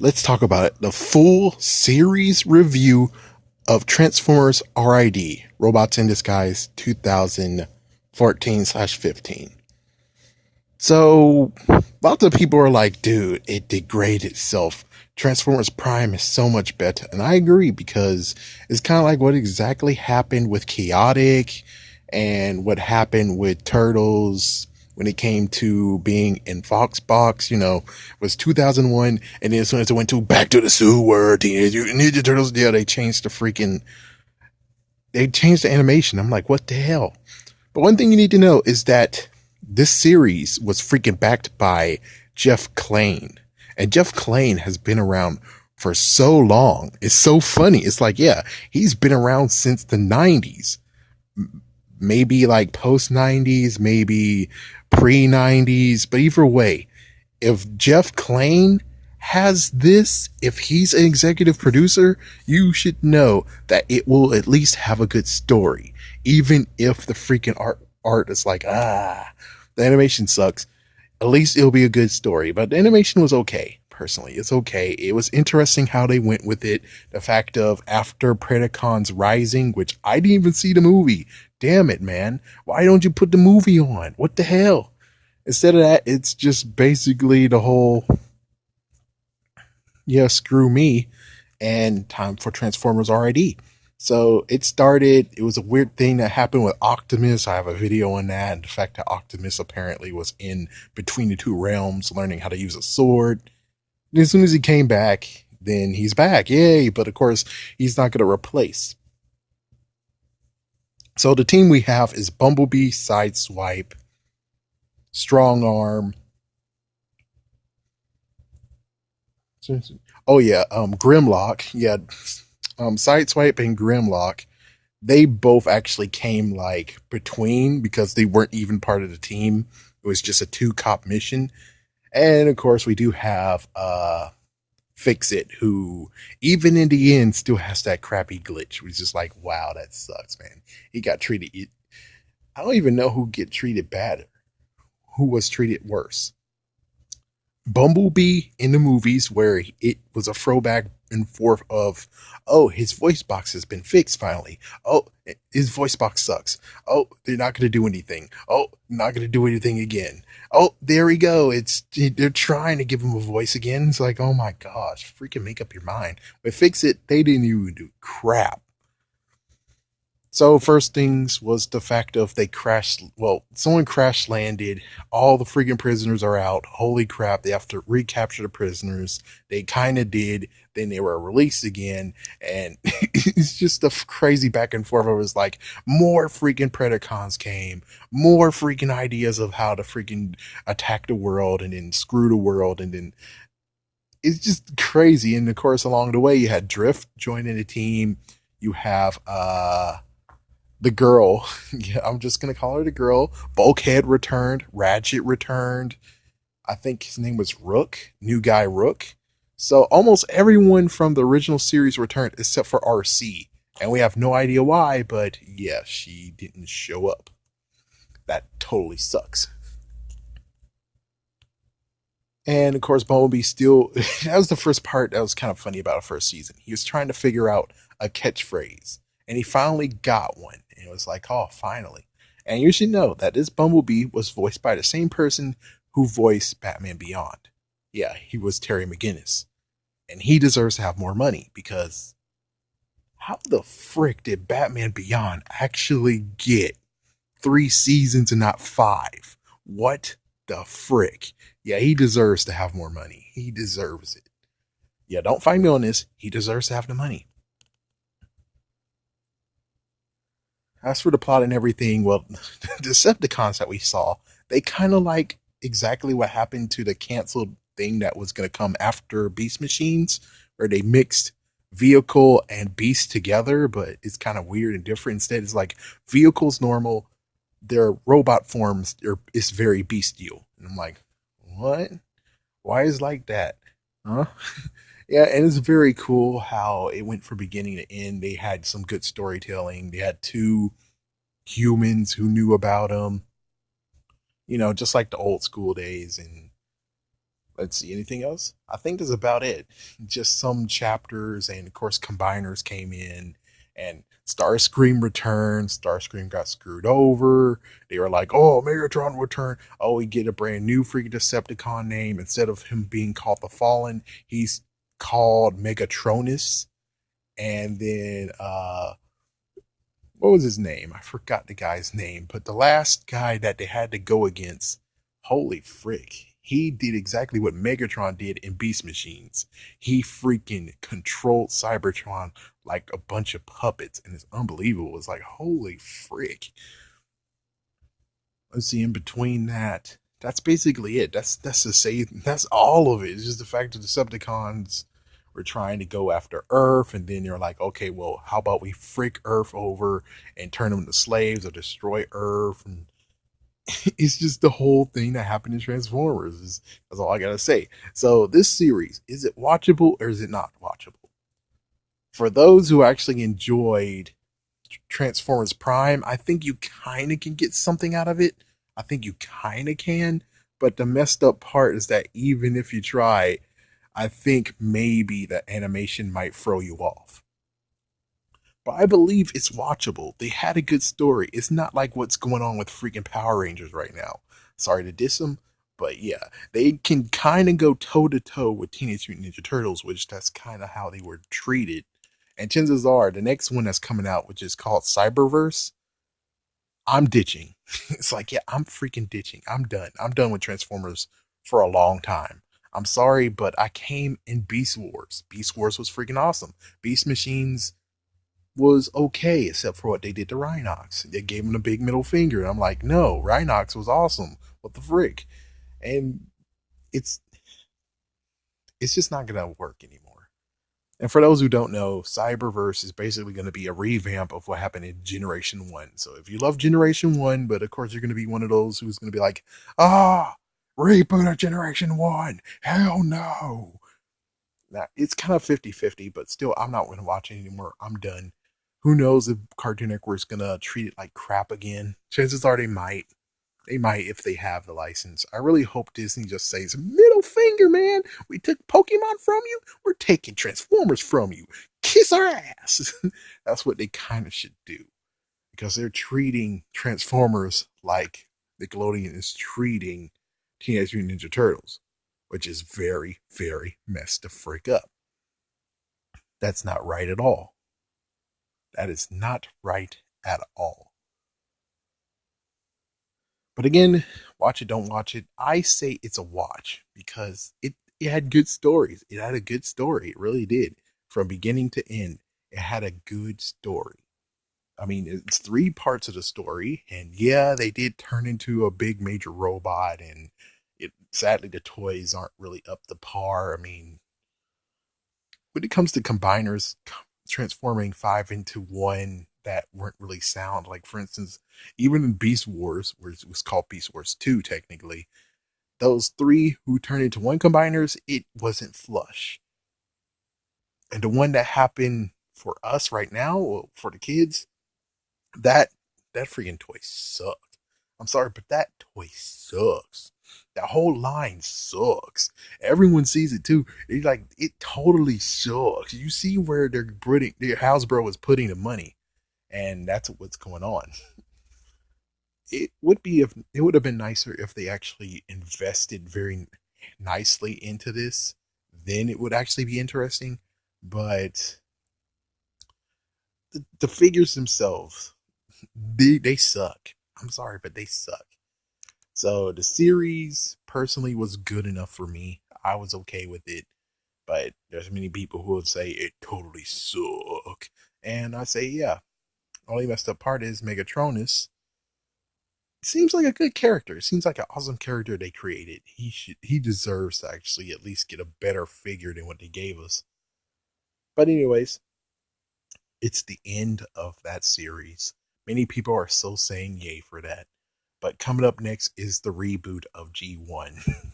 let's talk about it. The full series review of Transformers RID, Robots in Disguise 2014/15. So, lots of people are like, dude, it degraded itself. Transformers Prime is so much better. And I agree because it's kind of like what exactly happened with Chaotic and what happened with Turtles when it came to being in Foxbox, was 2001. And then as soon as it went to Back to the Sewer, Teenage Mutant Ninja Turtles, yeah, they changed the animation. I'm like, what the hell? But one thing you need to know is that this series was freaking backed by Jeff Klane. And Jeff Klane has been around for so long. It's so funny. It's like, yeah, he's been around since the 90s. Maybe like post 90s, maybe pre 90s. But either way, if Jeff Klane has this, if he's an executive producer, you should know that it will at least have a good story. Even if the freaking art is like, the animation sucks, at least it'll be a good story. But the animation was okay. Personally, it's okay. It was interesting how they went with it. The fact of after Predacons Rising, which I didn't even see the movie. Damn it, man. Why don't you put the movie on? What the hell? Instead of that, it's just basically the whole, yeah, screw me, and time for Transformers RID. So it was a weird thing that happened with Optimus. I have a video on that, and the fact that Optimus apparently was in between the two realms learning how to use a sword. And as soon as he came back, then he's back. Yay. But of course, he's not going to replace. So the team we have is Bumblebee, Sideswipe, Strong Arm. Oh yeah, Grimlock. Yeah, Sideswipe and Grimlock. They both actually came like between because they weren't even part of the team. It was just a 2 cop mission. And of course, we do have Fix It, who even in the end still has that crappy glitch. Which is just like, wow, that sucks, man. He got treated. I don't even know who get treated better. Who was treated worse? Bumblebee in the movies, where it was a throwback and forth of, oh, his voice box has been fixed finally. Oh, his voice box sucks. Oh, they're not going to do anything. Oh, not going to do anything again. Oh, there we go. They're trying to give him a voice again. It's like, oh my gosh, freaking make up your mind. But Fix It, they didn't even do crap. So first things was the fact of someone crash landed. All the freaking prisoners are out. Holy crap, they have to recapture the prisoners. They kind of did. Then they were released again. And it's just a crazy back and forth. It was like more freaking Predacons came. More freaking ideas of how to freaking attack the world and then screw the world. And then it's just crazy. And of course, along the way, you had Drift joining the team. You have, the girl, yeah, I'm just gonna call her the girl. Bulkhead returned, Ratchet returned. I think his name was Rook, new guy Rook. So almost everyone from the original series returned except for RC. And we have no idea why, but yeah, she didn't show up. That totally sucks. And of course, Bumblebee still, that was the first part that was kind of funny about the first season. He was trying to figure out a catchphrase, and he finally got one. And it was like, oh, finally. And you should know that this Bumblebee was voiced by the same person who voiced Batman Beyond. Yeah, he was Terry McGinnis. And he deserves to have more money because how the frick did Batman Beyond actually get 3 seasons and not 5? What the frick? Yeah, he deserves to have more money. He deserves it. Yeah, don't find me on this. He deserves to have the money. As for the plot and everything, well, the Decepticons that we saw, they kind of like exactly what happened to the canceled thing that was going to come after Beast Machines, where they mixed vehicle and beast together, but it's kind of weird and different. Instead, it's like vehicles normal, their robot forms is very bestial. And I'm like, what? Why is it like that? Huh? Yeah, and it's very cool how it went from beginning to end. They had some good storytelling. They had 2 humans who knew about them, just like the old school days. And Let's see, anything else? I think that's about it. Just some chapters, and of course, combiners came in, and Starscream returned. Starscream got screwed over. They were like, "Oh, Megatron returned. Oh, we get a brand new freaking Decepticon name. Instead of him being called the Fallen, he's called Megatronus." And then, what was his name? I forgot the guy's name, but the last guy that they had to go against, holy frick. He did exactly what Megatron did in Beast Machines. He freaking controlled Cybertron like a bunch of puppets, and it's unbelievable. It's like, holy frick. Let's see, in between that, that's basically it. That's to say, that's all of it. It's just the fact that the Decepticons were trying to go after Earth, and then you're like, okay, well, how about we frick Earth over and turn them into slaves or destroy Earth? And it's just the whole thing that happened in Transformers. That's all I gotta say. So this series, is it watchable or is it not watchable? For those who actually enjoyed Transformers Prime, I think you kind of can get something out of it. I think you kind of can. But the messed up part is that even if you try, I think maybe the animation might throw you off. But I believe it's watchable. They had a good story. It's not like what's going on with freaking Power Rangers right now. Sorry to diss them, but yeah, they can kind of go toe to toe with Teenage Mutant Ninja Turtles, which that's kind of how they were treated. And chances are the next one that's coming out, which is called Cyberverse, I'm ditching. It's like, yeah, I'm freaking ditching. I'm done. I'm done with Transformers for a long time. I'm sorry, but I came in Beast Wars. Beast Wars was freaking awesome. Beast Machines was okay, except for what they did to Rhinox. They gave him a big middle finger. And I'm like, no, Rhinox was awesome. What the frick? And it's it's just not gonna work anymore. And for those who don't know, Cyberverse is basically going to be a revamp of what happened in Generation 1. So if you love Generation 1, but of course you're going to be one of those who's going to be like, ah, reboot of Generation 1. Hell no. Now, it's kind of 50-50, but still, I'm not going to watch it anymore. I'm done. Who knows if Cartoon Network's going to treat it like crap again? Chances are they might. They might if they have the license. I really hope Disney just says, middle finger, man. We took Pokemon from you. We're taking Transformers from you. Kiss our ass. That's what they kind of should do. Because they're treating Transformers like Nickelodeon is treating Teenage Mutant Ninja Turtles, which is very, very messed the frick up. That's not right at all. That is not right at all. But again, watch it, don't watch it. I say it's a watch because it had good stories. It had a good story. It really did. From beginning to end, it had a good story. I mean, it's three parts of the story, and yeah, they did turn into a big major robot, and it sadly the toys aren't really up to par. I mean, when it comes to combiners transforming five into one that weren't really sound, like for instance, even in Beast Wars, where it was called Beast Wars 2 technically, those three who turned into one combiners, it wasn't flush. And the one that happened for us right now, for the kids, that that freaking toy sucked. I'm sorry, but that toy sucks. That whole line sucks. Everyone sees it too. It's like it totally sucks. You see where they're putting their Hasbro is putting the money, and that's what's going on. It would be if it would have been nicer if they actually invested very nicely into this. Then it would actually be interesting. But the figures themselves, they suck. I'm sorry, but they suck. So the series personally was good enough for me. I was okay with it, but there's many people who would say it totally suck, and I say yeah. Only messed up part is Megatronus seems like a good character. Seems like an awesome character they created. He deserves to actually at least get a better figure than what they gave us. But anyways, it's the end of that series. Many people are still saying yay for that. But coming up next is the reboot of G1.